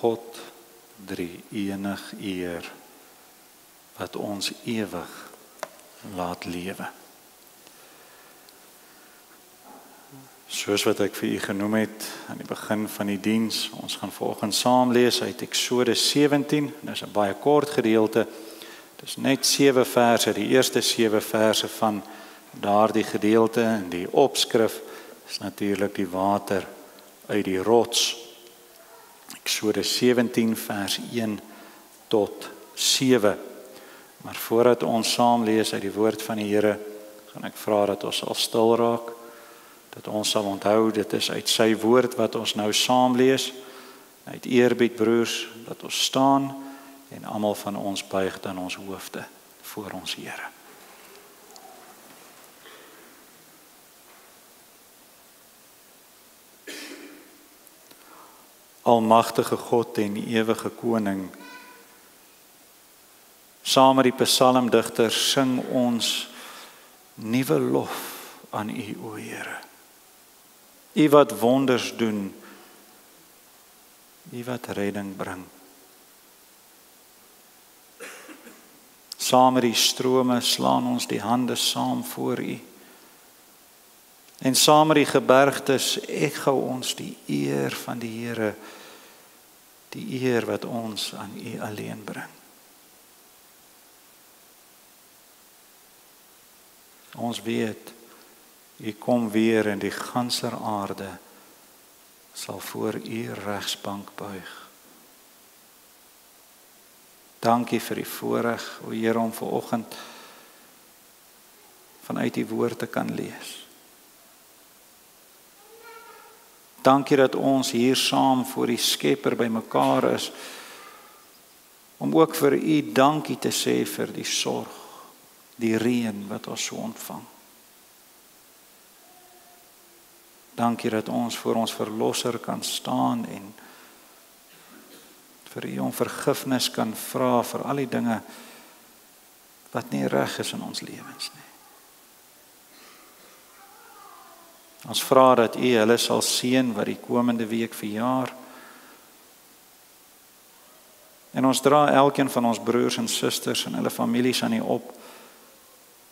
God, drie-enig eer, wat ons ewig laat lewe. Soos wat ek vir u genoem het aan die begin van die diens, ons gaan vanoggend saam lees uit Eksodus 17, dis 'n baie kort gedeelte, dis net 7 verse, die eerste 7 verse van daardie gedeelte, en die opskrif is natuurlik die water uit die rots. Eksodus 17 vers 1 tot 7. Maar voordat ons saam lees uit die woord van die Here, gaan ek vra dat ons sal stil raak, dat ons sal onthou, dit is uit sy woord wat ons nou saam lees, uit eerbied broers, dat ons staan, en almal van ons buig dan ons hoofde voor ons Here. Almagtige God en ewige koning, saam met die psalmdigters sing ons nuwe lof aan u, o Here. U wat wonders doen, u wat redding bring. Saam met die strome slaan ons die hande saam voor u. En saam met die gebergtes ekho ons die eer van die Here, die eer wat ons aan u alleen bring. Ons weet, u kom weer en die ganse aarde sal voor u regsbank buig. Dankie vir die voorreg, o Here, om vanoggend vanuit die woord te kan lees. Dankie dat ons hier saam voor die Skepper bymekaar is, om ook vir u dankie te sê vir die sorg, die reën wat ons so ontvang. Dankie dat ons voor ons verlosser kan staan en vir u om vergifnis kan vra vir al die dinge wat nie reg is in ons lewens nie. Ons vra dat u hulle sal seën wat die komende week verjaar. En ons dra elkeen van ons broers en susters en hulle families aan u op,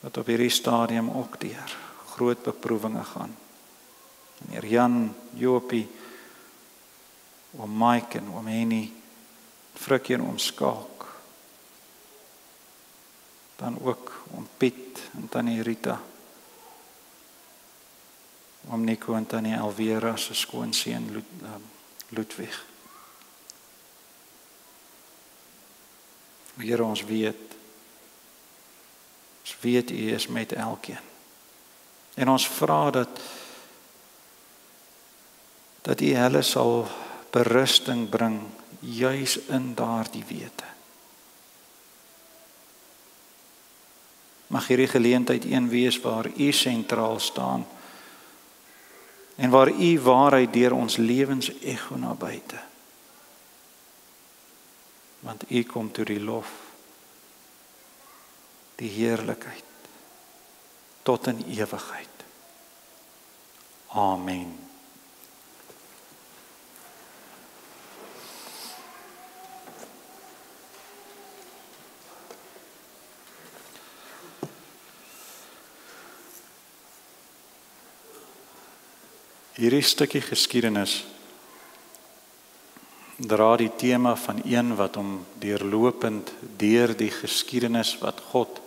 wat op hierdie stadium ook deur groot beproewinge gaan. Meneer Jan, Jopie, oom Mike en oom Henny, Frikkie en oom Skalk. Dan ook oom Piet en tannie Rita. Oom Nico en tannie Alvera se skoonseun Ludwig. Here, ons weet u is met elkeen. En ons vra dat u hulle sal berusting bring, juis in daardie wete. Mag hierdie geleentheid een wees waar u sentraal staan, en waar u waarheid deur ons lewens ekho na buite. Want u kom toe die lof, die heerlikheid, tot in ewigheid. Amen. Hierdie stukkie geskiedenis dra die tema van een wat hom deurlopend deur die geskiedenis wat God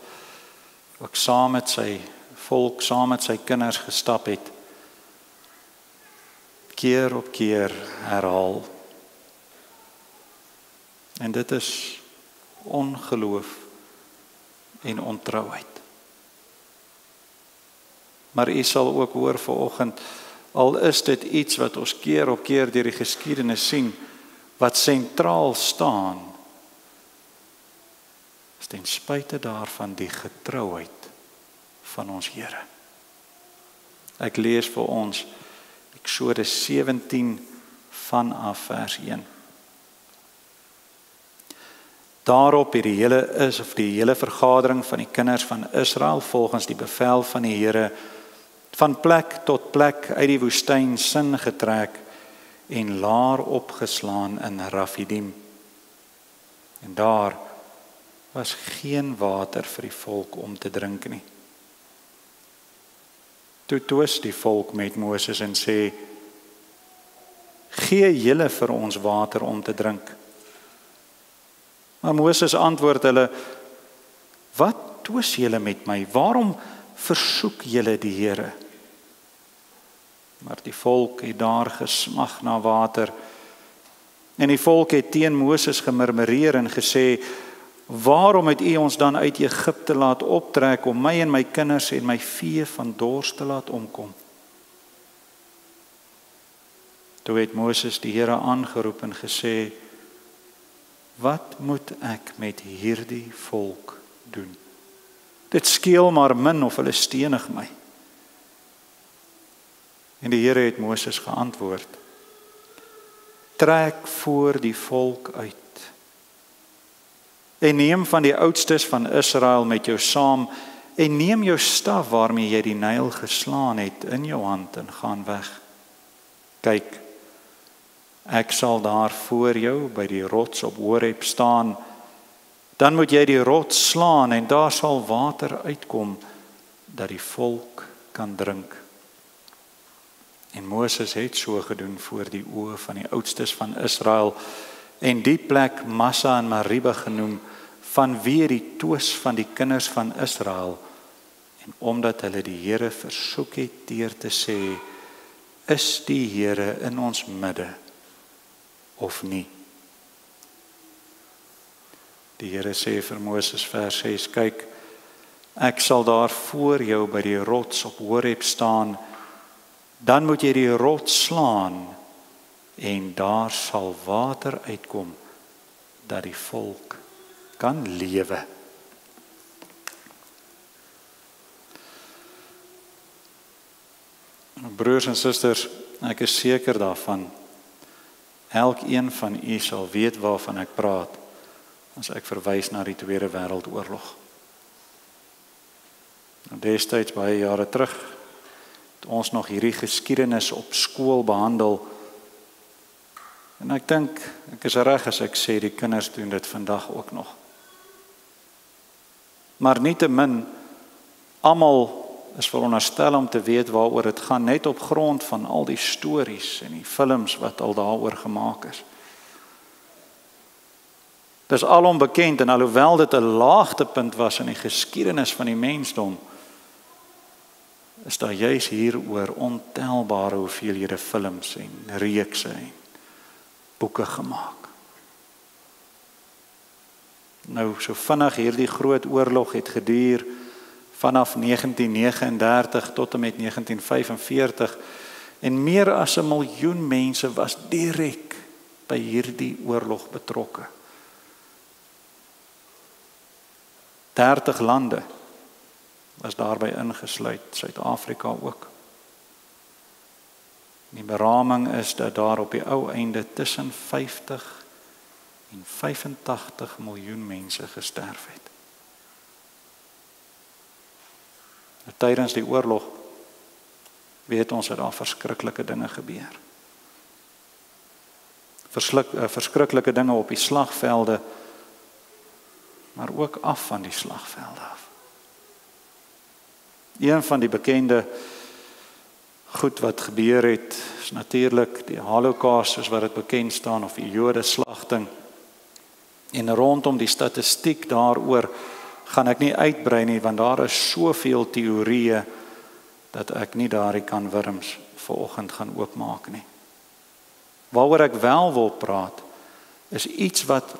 ook saam met sy volk, saam met sy kinders gestap het, keer op keer herhaal. En dit is ongeloof en ontrouheid. Maar u sal ook hoor vanoggend, al is dit iets wat ons keer op keer deur die geskiedenis sien, wat sentraal staan, is ten spyte daarvan die getrouheid van ons Here. Ek lees vir ons Eksodus 17 vanaf vers 1. Daarop het die hele vergadering van die kinders van Israel volgens die bevel van die Here van plek tot plek uit die woestyn sin getrek en laar opgeslaan in Rafidim. En daar was geen water vir die volk om te drink nie. Toe twis die volk met Moses en sê, gee julle vir ons water om te drink. Maar Moses antwoord hulle, wat twis julle met my? Waarom versoek julle die Here? Maar die volk het daar gesmag na water. En die volk het teen Moses gemurmureer en gesê, waarom het u ons dan uit Egipte laat optrek om my en my kinders en my vee van dors te laat omkom? Toe het Moses die Here aangeroep en gesê, wat moet ek met hierdie volk doen? Dit skeel maar min of hulle stenig my. En die Here het Moses geantwoord, trek voor die volk uit en neem van die oudstes van Israel met jou saam en neem jou staf waarmee jy die Nyl geslaan het in jou hand en gaan weg. Kyk, ek sal daar voor jou by die rots op Horeb staan, dan moet jy die rots slaan en daar sal water uitkom dat die volk kan drink. En Moses het so gedoen voor die oë van die oudstes van Israel en die plek Massa en Mariba genoem vanweë die twis van die kinders van Israel en omdat hulle die Here versoek het deur te sê, is die Here in ons midde of nie? Die Here sê vir Moses vers 6, kyk, ek sal daar voor jou by die rots op Horeb staan, dan moet jy die rots slaan en daar sal water uitkom dat die volk kan lewe. Broers en susters, ek is seker daarvan, elkeen van u sal weet waarvan ek praat as ek verwys na die Tweede Wêreldoorlog. Destyds baie jare terug ons nog hierdie geskiedenis op skool behandel. En ek dink, ek is reg as ek sê, die kinders doen dit vandag ook nog. Maar nietemin, almal is veronderstel om te weet waaroor dit gaan, net op grond van al die stories en die films wat al daaroor gemaak is. Dit is alom bekend en alhoewel dit 'n laagtepunt was in die geskiedenis van die mensdom, is daar juis hieroor ontelbare hoeveelhede films en reekse en boeke gemaak. Nou, so vinnig hierdie groot oorlog het geduur vanaf 1939 tot en met 1945 en meer as 1 miljoen mense was direk by hierdie oorlog betrokke. 30 lande was daarbey ingesluit, Suid-Afrika ook. Die beraming is dat daar op die ou einde tussen 50 en 85 miljoen mense gesterf het. Tydens die oorlog weet ons dat daar verskriklike dinge gebeur. Verskriklike dinge op die slagvelde, maar ook af van die slagvelde af. Een van die bekende goed wat gebeur het, is natuurlik die Holocaust, soos wat dit bekend staan, of die Jodeslagting. En rondom die statistiek daaroor gaan ek nie uitbrei nie, want daar is soveel teorieë dat ek nie daardie kan wurms vanoggend gaan oopmaak nie. Waaroor ek wel wil praat, is iets wat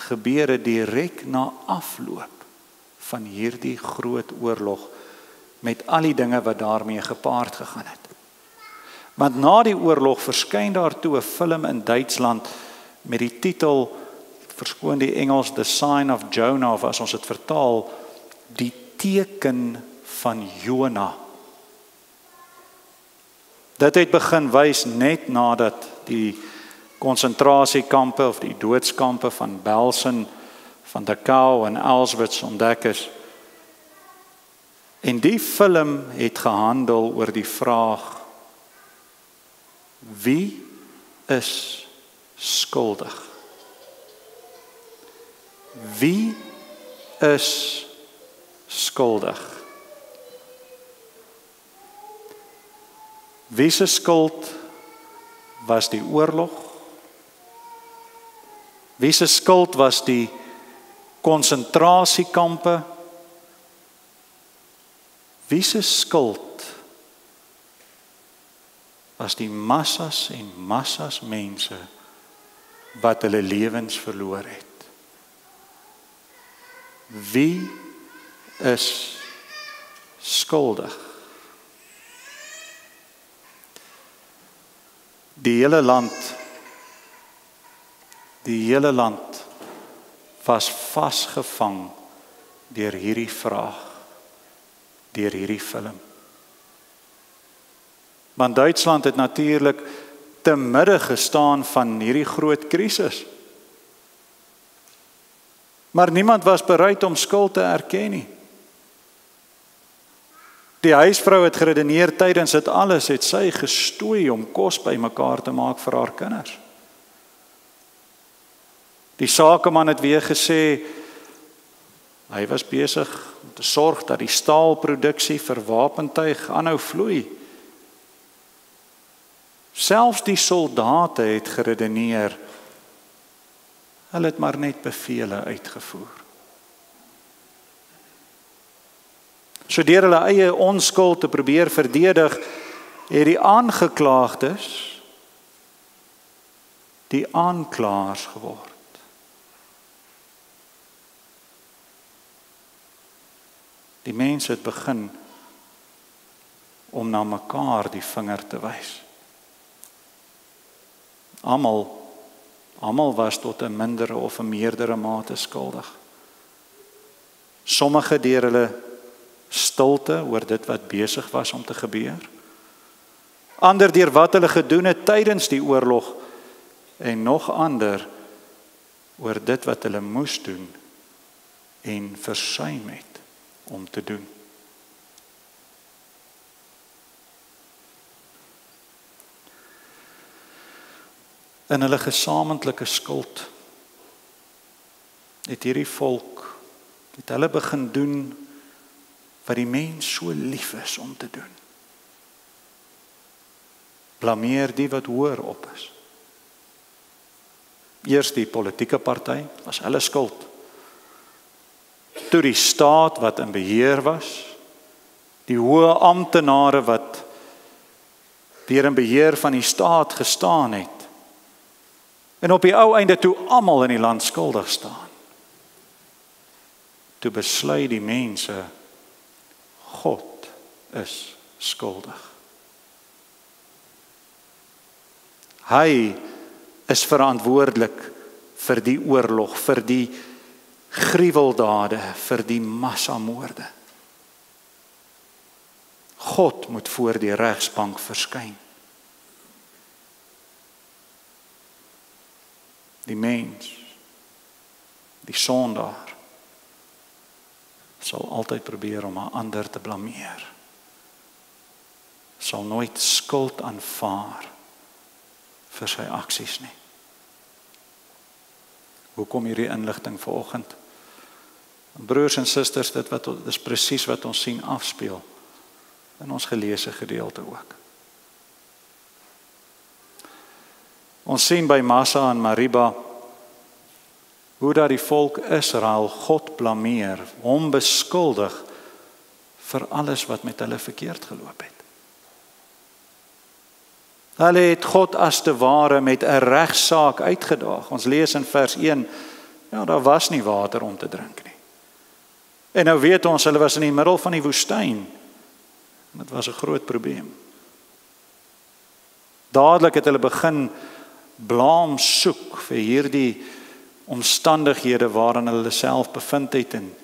gebeur het direk na afloop van hierdie groot oorlog, met al die dinge wat daarmee gepaard gegaan het. Want na die oorlog verskyn daar toe 'n film in Duitsland met die titel, verskoon die Engels, The Sign of Jonah, of as ons dit vertaal, die teken van Jona. Dit het begin wys net nadat die konsentrasiekampe of die doodskampe van Belsen, van Dachau en Auschwitz ontdek is. En die film het gehandel oor die vraag, wie is skuldig? Wie is skuldig? Wie se skuld was die oorlog? Wie se skuld was die konsentrasiekampe? Wie se skuld was die massas en massas mense wat hulle lewens verloor het? Wie is skuldig? Die hele land was vasgevang deur hierdie vraag, deur hierdie film. Want Duitsland het natuurlik te midde gestaan van hierdie groot krisis. Maar niemand was bereid om skuld te erken nie. Die huisvrou het geredeneer tydens dit alles, het sy gestoei om kos bymekaar te maak vir haar kinders. Die sakeman het weer gesê, hy was besig om te sorg dat die staalproduksie vir wapentuig aanhou vloei. Selfs die soldate het geredeneer, hulle het maar net bevele uitgevoer. So deur hulle eie onskuld te probeer verdedig, het die aangeklaagdes die aanklaers geword. Die mense het begin om na mekaar die vinger te wys. Almal was tot 'n mindere of 'n meerdere mate skuldig. Sommige deur hulle stilte oor dit wat besig was om te gebeur. Ander deur wat hulle gedoen het tydens die oorlog en nog ander oor dit wat hulle moes doen en versuim het om te doen. In hulle gesamentlike skuld het hierdie volk, het hulle begin doen wat die mens so lief is om te doen. Blameer die wat hoër op is. Eers die politieke party, was hulle skuld. Toe die staat wat in beheer was, die hoë amptenare wat deur in beheer van die staat gestaan het, en op die ou einde toe almal in die land skuldig staan. Toe besluit die mense, God is skuldig. Hy is verantwoordelik vir die oorlog, vir die gruweldade, vir die massamoorde. God moet voor die regsbank verskyn. Die mens, die sondaar, sal altyd probeer om 'n ander te blameer. Sal nooit skuld aanvaar vir sy aksies nie. Hoekom hierdie inligting vanoggend? Broers en susters, dit is presies wat ons sien afspeel in ons geleesde gedeelte ook. Ons sien by Massa en Mariba hoe dat die volk Israel God blameer, hom beskuldig vir alles wat met hulle verkeerd geloop het. Hulle het God as te ware met 'n regsaak uitgedaag. Ons lees in vers 1, ja, daar was nie water om te drink nie. En nou weet ons, hulle was in die middel van die woestyn. Dit was 'n groot probleem. Dadelik het hulle begin blaam soek vir hierdie omstandighede waarin hulle self bevind het. En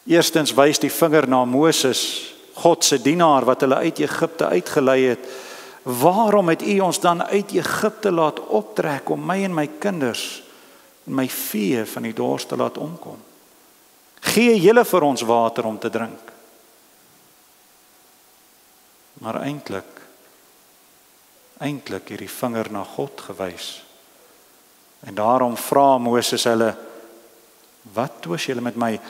eerstens wys die vinger na Moses, God se dienaar wat hulle uit Egipte uitgelei het. Waarom het u ons dan uit Egipte laat optrek om my en my kinders en my vee van die dors te laat omkom? Gee julle vir ons water om te drink. Maar eintlik eintlik hierdie vinger na God gewys. En daarom vra Moses hulle, wat twis julle met my?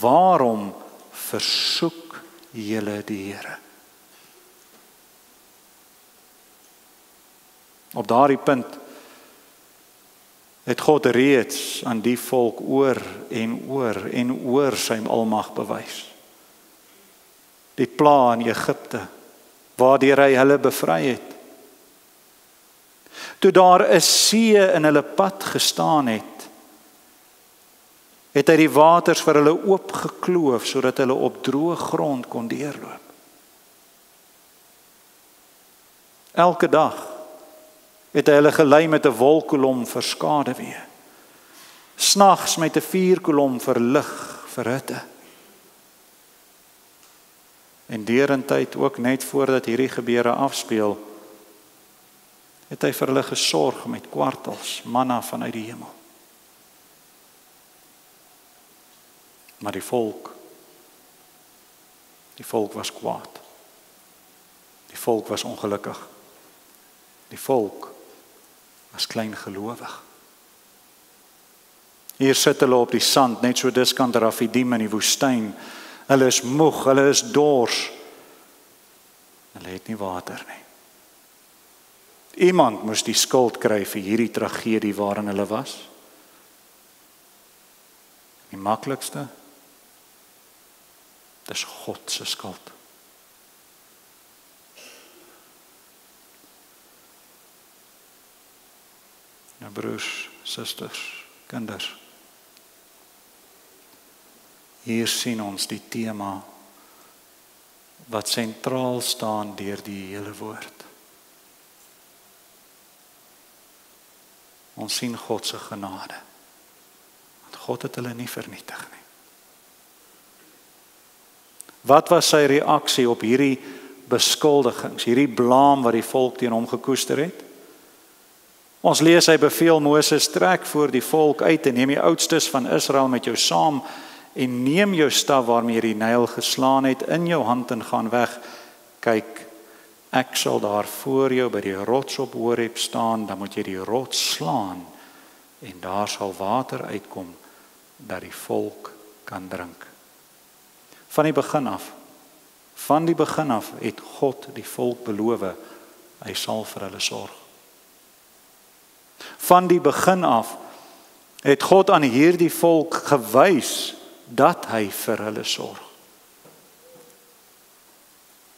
Waarom versoek julle die Here? Op daardie punt het God reeds aan die volk oor en oor sy almag bewys. Die pla in Egipte, waardeur hy hulle bevry het. Toe daar 'n see in hulle pad gestaan het, het hy die waters vir hulle oopgekloof, sodat hulle op droë grond kon deurloop. Elke dag het hy hulle gelei met 'n wolkkolom vir skaduwee, snags met 'n vuurkolom vir lig, vir hitte. En derentyd ook net voordat hierdie gebeure afspeel, het hy vir hulle gesorg met kwartels, manna vanuit die hemel. Maar die volk was kwaad. Die volk was ongelukkig. Die volk was kleingelowig. Hier sit hulle op die sand, net so diskant Rafidim in die woestyn. Hulle is moeg, hulle is dors. Hulle het nie water nie. Iemand moes die skuld kry vir hierdie tragedie waarin hulle was. Die maklikste, dis God se skuld. Nou broers, susters, kinders. Hier sien ons die tema wat sentraal staan deur die hele woord. Ons sien God se genade. Want God het hulle nie vernietig nie. Wat was sy reaksie op hierdie beskuldigings, hierdie blaam wat die volk teen hom gekoester het? Ons lees hy beveel Moses, trek voor die volk uit en neem die oudstes van Israel met jou saam en neem jou staf waarmee jy die Nyl geslaan het in jou hand en gaan weg. Kyk, ek sal daar voor jou by die rots op Horeb staan, dan moet jy die rots slaan en daar sal water uitkom dat die volk kan drink. Van die begin af het God die volk beloof, hy sal vir hulle sorg. Van die begin af het God aan hierdie volk gewys dat hy vir hulle sorg.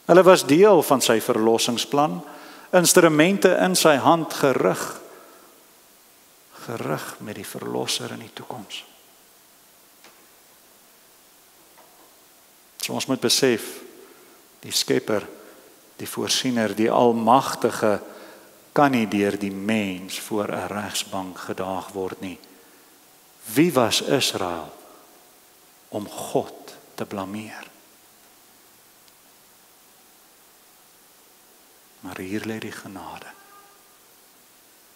Hulle was deel van sy verlossingsplan, instrumente in sy hand gerig met die verlosser in die toekoms. So ons moet besef, die Skepper, die Voorsiener, die Almagtige kan nie deur die mens voor 'n regsbank gedaag word nie. Wie was Israel om God te blameer? Maar hier lê die genade.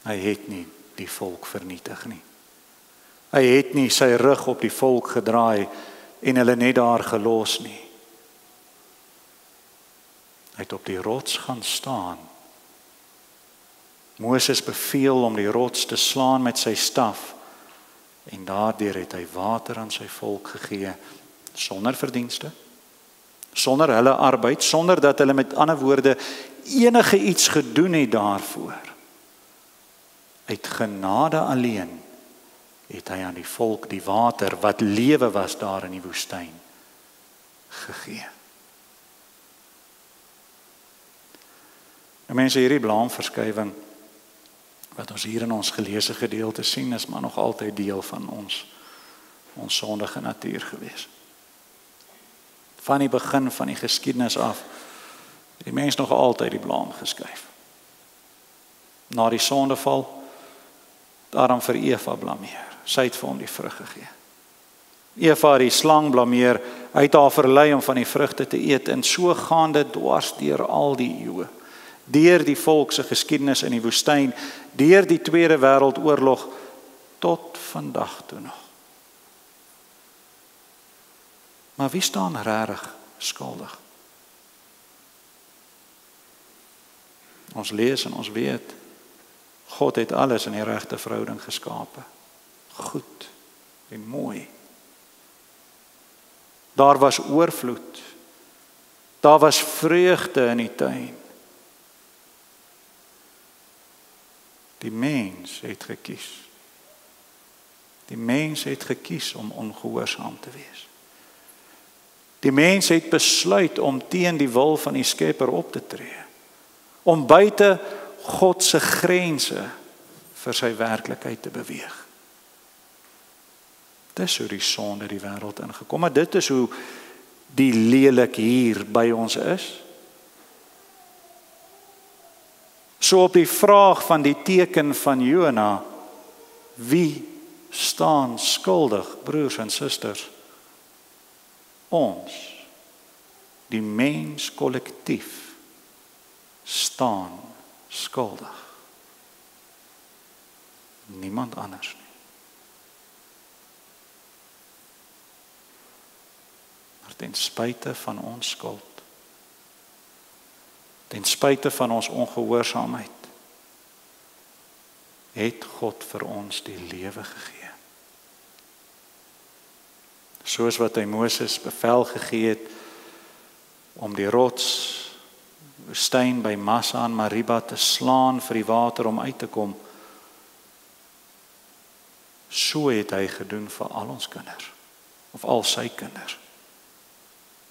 Hy het nie die volk vernietig nie. Hy het nie sy rug op die volk gedraai en hulle net daar gelos nie. Hy het op die rots gaan staan. Moses beveel om die rots te slaan met sy staf en daardeur het hy water aan sy volk gegee sonder verdienste, sonder hulle arbeid, sonder dat hulle met ander woorde enige iets gedoen het daarvoor. Uit genade alleen het hy aan die volk die water wat lewe was daar in die woestyn gegee. Nou mense, hierdie blaamverskywing wat ons hier in ons geleesde gedeelte sien, is maar nog altyd deel van ons sondige natuur gewees. Van die begin van die geskiedenis af, het die mens nog altyd die blaam geskuif. Na die sondeval, daarom vir Eva blameer. Sy het vir hom die vrug gegee. Eva het die slang blameer, hy het haar verlei om van die vrugte te eet, en so gaan dit dwars deur al die eeue. Deur die volk se geskiedenis in die woestyn, deur die Tweede Wêreldoorlog tot vandag toe nog. Maar wie staan regtig skuldig? Ons lees en ons weet, God het alles in die regte verhouding geskape. Goed en mooi. Daar was oorvloed. Daar was vreugde in die tuin. Die mens het gekies. Die mens het gekies om ongehoorsaam te wees. Die mens het besluit om teen die wil van die Skepper op te tree. Om buite God se grense vir sy werklikheid te beweeg. Dis hoe die sonde die wêreld ingekom, maar dit is hoe die lelik hier by ons is. So op die vraag van die teken van Jona, wie staan skuldig, broers en susters? Ons, die mens kollektief, staan skuldig. Niemand anders nie. Maar ten spyte van ons skuld, ten spyte van ons ongehoorsaamheid, het God vir ons die lewe gegee. Soos wat hy Moses bevel gegee het om die woestyn by Massa en Mariba te slaan vir die water om uit te kom, so het hy gedoen vir al ons kinders, of al sy kinders.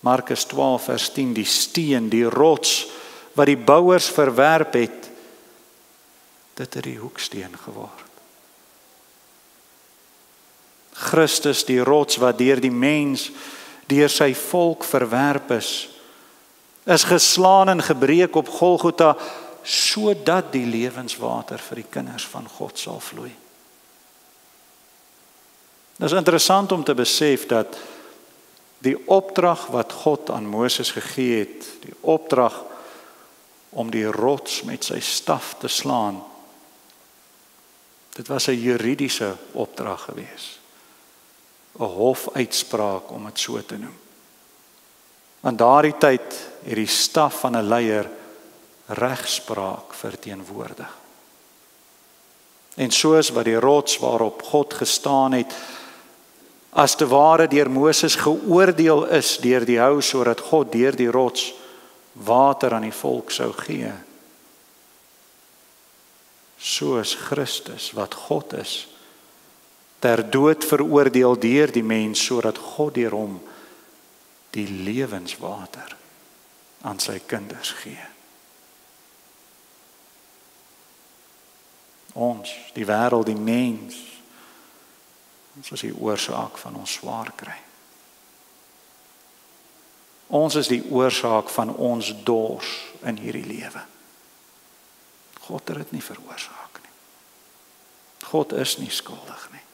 Markus 12 vers 10, die steen, die rots, wat die bouers verwerp het, dit het die hoeksteen geword. Christus, die rots wat deur die mens, deur sy volk verwerp is geslaan en gebreek op Golgotha, sodat die lewenswater vir die kinders van God sal vloei. Dit is interessant om te besef dat die opdrag wat God aan Moses gegee het, die opdrag om die rots met sy staf te slaan, dit was 'n juridiese opdrag gewees. 'n Hofuitspraak om dit so te noem. Aan daardie tyd het die staf van 'n leier regspraak verteenwoordig. En soos wat die rots waarop God gestaan het, as te ware deur Moses geoordeel is deur die hou, sodat God deur die rots water aan die volk sou gee. Soos Christus, wat God is, ter dood veroordeel deur die mens, sodat God deur hom die lewenswater aan sy kinders gee. Ons, die wêreld, die mens, ons is die oorsaak van ons swaar kry. Ons is die oorsaak van ons dors in hierdie lewe. God het dit nie veroorsaak nie. God is nie skuldig nie.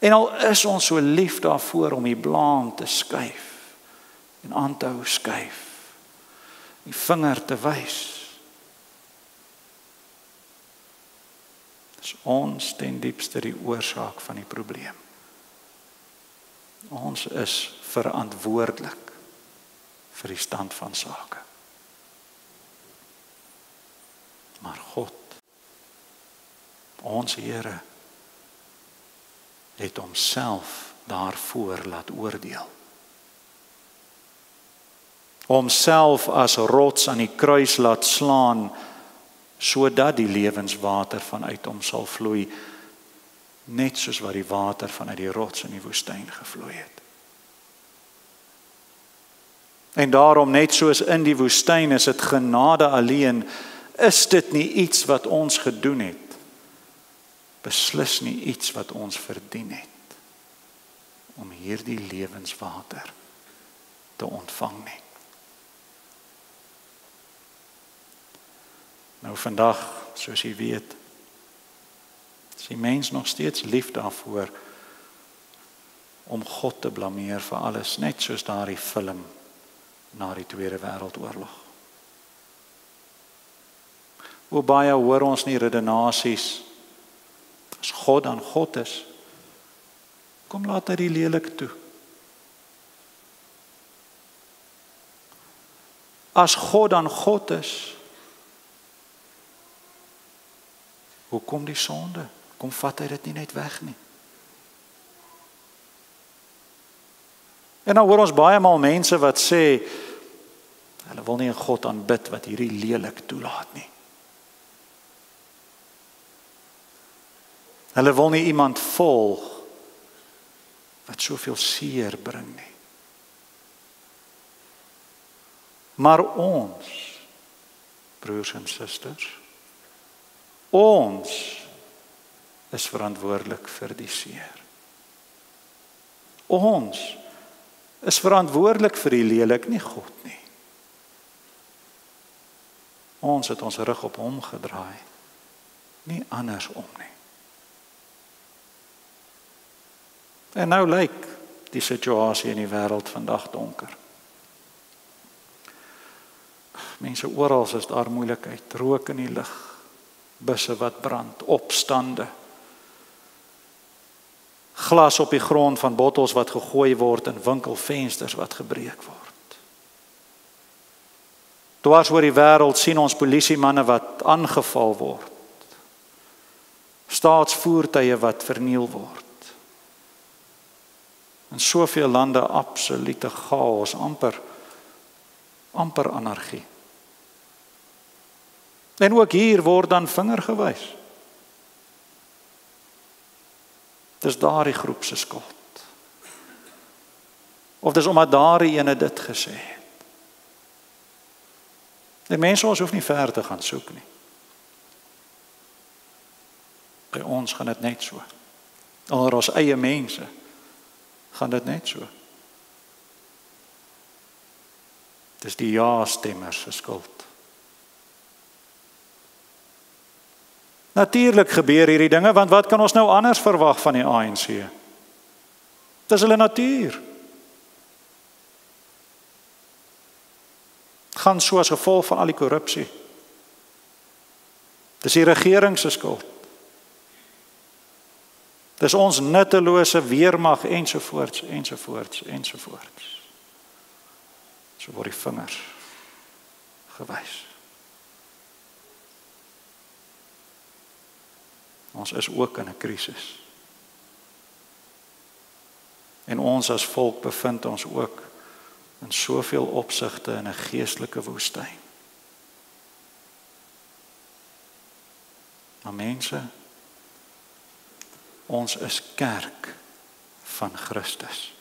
En al is ons so lief daarvoor om die blame te skuif en aan te hou skuif, die vinger te wys, is ons ten diepste die oorsaak van die probleem. Ons is verantwoordelik vir die stand van sake. Maar God, ons Here, het homself daarvoor laat oordeel. Homself as rots aan die kruis laat slaan, sodat die lewenswater vanuit hom sal vloei, net soos wat die water vanuit die rots in die woestyn gevloei het. En daarom, net soos in die woestyn, is dit genade alleen, is dit nie iets wat ons gedoen het, beslis nie iets wat ons verdien het, om hierdie lewenswater te ontvang nie. Nou vandag, soos jy weet, is die mens nog steeds lief daarvoor om God te blameer vir alles, net soos daardie film na die Tweede Wêreldoorlog. Hoe baie hoor ons nie redenasies, as God dan God is, kom laat hy die lelik toe. As God dan God is, Hoekom die sonde? Kom vat hy dit nie net weg nie? En nou hoor ons baie maal mense wat sê, hulle wil nie 'n God aanbid wat hierdie lelik toelaat nie. Hulle wil nie iemand volg wat soveel seer bring nie. Maar ons, broers en susters, ons is verantwoordelik vir die seer. Ons is verantwoordelik vir die lelik, nie God nie. Ons het ons rug op hom gedraai, nie andersom nie. En nou lyk die situasie in die wêreld vandag donker. Mense oral is daar moeilikheid, rook in die lug, busse wat brand, opstande, glas op die grond van bottels wat gegooi word en winkelvensters wat gebreek word. Dwars oor die wêreld sien ons polisiemanne wat aangeval word, staatsvoertuie wat verniel word. In soveel lande absolute chaos, amper anargie. En ook hier word dan vinger gewys. Dis daardie groep se skuld. Of dis omdat daardie ene dit gesê het. Die mense ons hoef nie ver te gaan soek nie. By ons gaan dit net so. Onder ons eie mense gaan dit net so. Dis die ja-stemmers se skuld. Natuurlik gebeur hierdie dinge, want wat kan ons nou anders verwag van die ANC? Dis hulle natuur. Gaan so as gevolg van al die korrupsie. Dis die regering se skuld. Dis ons nuttelose weermag ensovoorts. So word die vingers gewys. Ons is ook in 'n krisis. En ons as volk bevind ons ook in soveel opsigte in 'n geestelike woestyn. Maar mense, ons is kerk van Christus.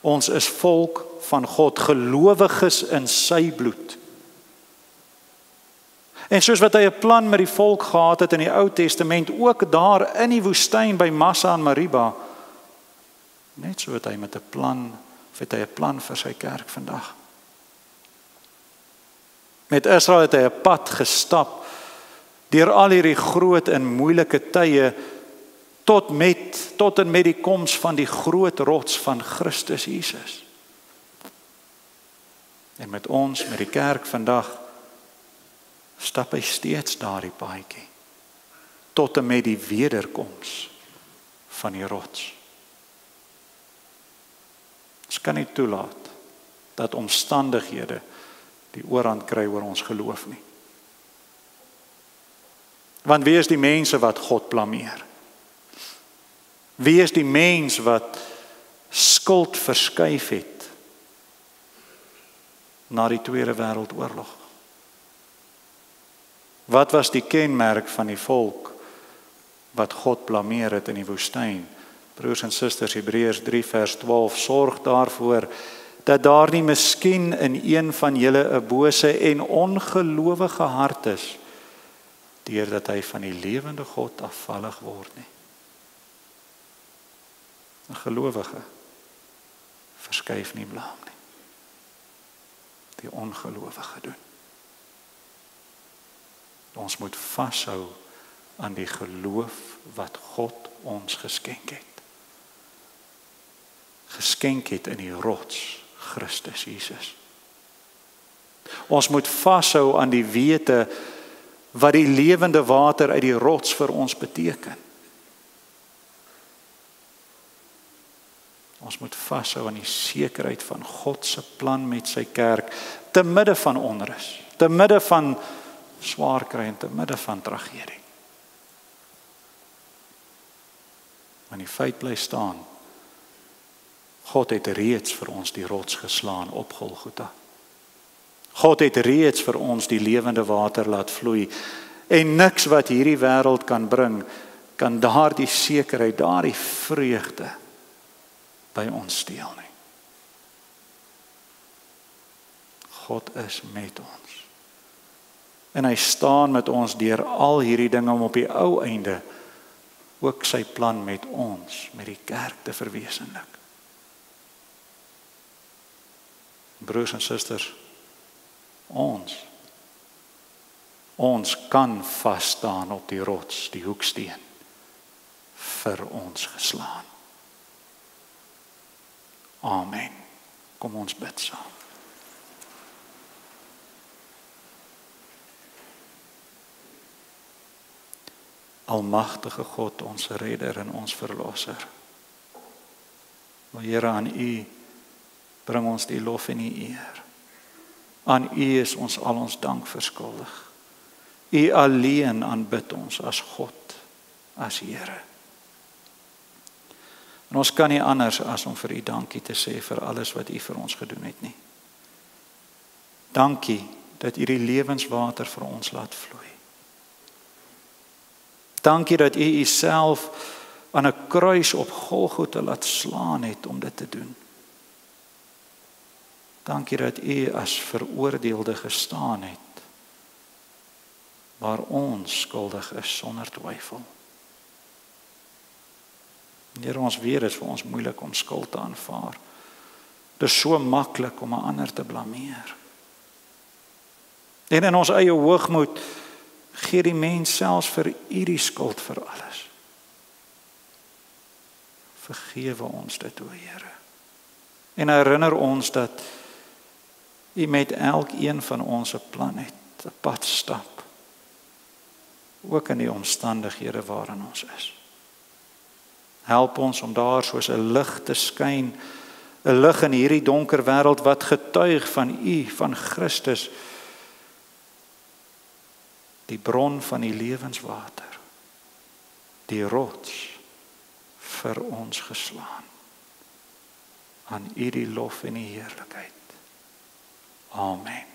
Ons is volk van God, gelowiges in sy bloed. En soos wat hy 'n plan met die volk gehad het in die Ou Testament, ook daar in die woestyn by Massa en Mariba, net so het hy met 'n plan, het hy 'n plan vir sy kerk vandag. Met Israel het hy 'n pad gestap deur al hierdie groot en moeilike tye tot en met die koms van die groot rots van Christus Jesus. En met ons, met die kerk vandag, stap hy steeds daardie paadjie tot en met die wederkoms van die rots. Ons kan nie toelaat dat omstandighede die oorhand kry oor ons geloof nie. Want wie is die mense wat God blameer? Wie is die mens wat skuld verskuif het na die Tweede Wêreldoorlog? Wat was die kenmerk van die volk wat God blameer het in die woestyn? Broers en susters, Hebreërs 3 vers 12, sorg daarvoor dat daar nie miskien in een van julle 'n bose en ongelowige hart is, deurdat hy van die lewende God afvallig word nie. 'n gelowige verskuif nie blaam nie. Die ongelowige doen. Ons moet vashou aan die geloof wat God ons geskenk het. Geskenk het in die rots, Christus Jesus. Ons moet vashou aan die wete wat die lewende water uit die rots vir ons beteken. Ons moet vashou aan die sekerheid van God se plan met sy kerk, te midde van onrus, te midde van swaar kry en te midde van tragedie. Want die feit bly staan, God het reeds vir ons die rots geslaan op Golgotha. God het reeds vir ons die lewende water laat vloei, en niks wat hierdie wêreld kan bring, kan daardie sekerheid, daardie vreugde by ons steel nie. God is met ons. En hy staan met ons deur al hierdie dinge om op die ou einde ook sy plan met ons, met die kerk te verwesenlik. Broers en susters, ons kan vas staan op die rots, die hoeksteen, vir ons geslaan. Amen. Kom ons bid saam. Almagtige God, ons redder en ons verlosser. O Here, aan U bring ons die lof en die eer. Aan U is ons al ons dank verskuldig. U alleen aanbid ons as God, as Here. En ons kan nie anders as om vir U dankie te sê vir alles wat U vir ons gedoen het nie. Dankie dat U die lewenswater vir ons laat vloei. Dankie dat U Uself aan 'n kruis op Golgotha laat slaan het om dit te doen. Dankie dat U as veroordeelde gestaan het, waar ons skuldig is sonder twyfel. Here, ons weet dit is vir ons moeilik om skuld te aanvaar. Dit is so maklik om 'n ander te blameer. En in ons eie hoogmoed gee die mens selfs vir U die skuld vir alles. Vergewe ons dit, o Here. En herinner ons dat U met elkeen van ons 'n plan het, 'n pad stap. Ook in die omstandighede waarin ons is. Help ons om daar soos 'n lig te skyn, 'n lig in hierdie donker wêreld wat getuig van U, van Christus, die bron van die lewenswater, die rots vir ons geslaan. Aan U die lof en die heerlikheid. Amen.